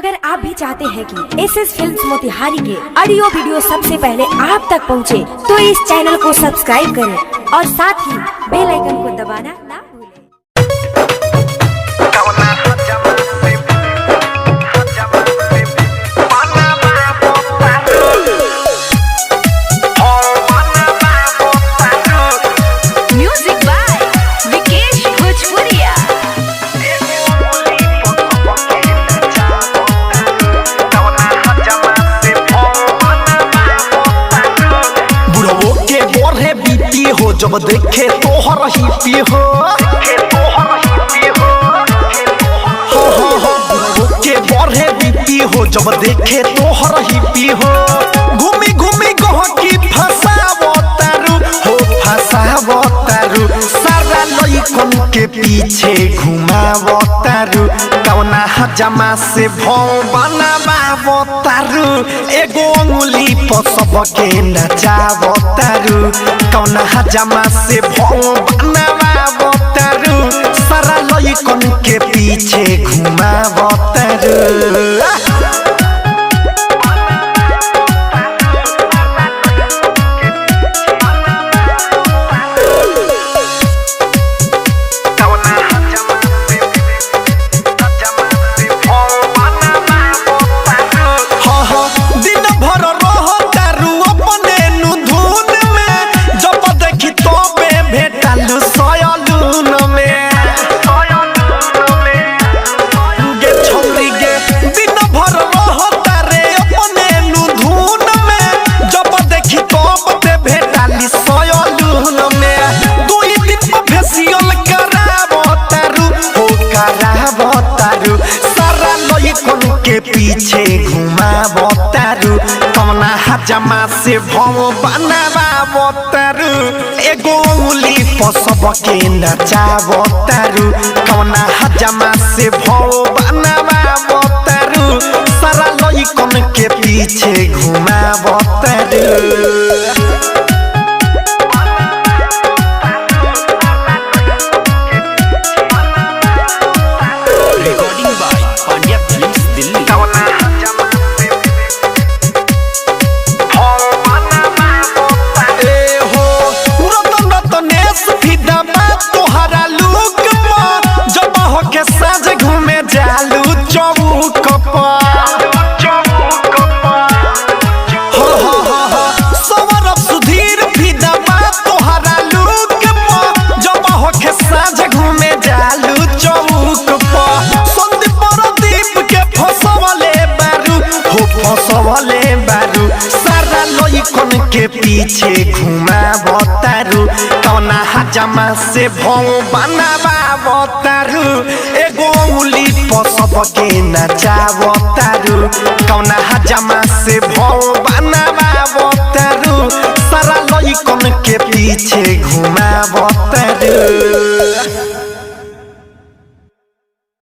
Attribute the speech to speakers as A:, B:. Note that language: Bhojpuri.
A: अगर आप भी चाहते हैं कि एसएस फिल्म्स मोतिहारी के ऑडियो वीडियो सबसे पहले आप तक पहुंचे, तो इस चैनल को सब्सक्राइब करें और साथ ही बेल आइकन को दबाना ना भूलें।
B: जब देखे तोहर ही पी हो के बढ़े बीती हो, जब देखे तोहर ही पी हो। घूमी घूमी गहकी फसावो तारू हो, फसावो तारू। सारा लइकन के पीछे घुमावो तारू। कौना हजामा से भौ बनावो तारू। एगो अंगुली पर सबके नचावो तारू। कौना हजामा से भौ बनावो तारू। सारा लइकन के पीछे घुमावो तारू। के पीछे घुमावो तारू। कौना हजामा से भौ बनावो तारू। एगो उंगली पर सबके नचावो तारू। कौना हजामा से भौ बनावो तारू। सारा लइकन के पीछे घुमावो तारू। सारा लइकन के पीछे घुमावो तारू। कौना हजामा से भौ बनावो तारू। एगो उंगली पर सबके नचावो तारू। कौना हजामा से भौ बनावो तारू। सारा लइकन के पीछे घुमावो तारू।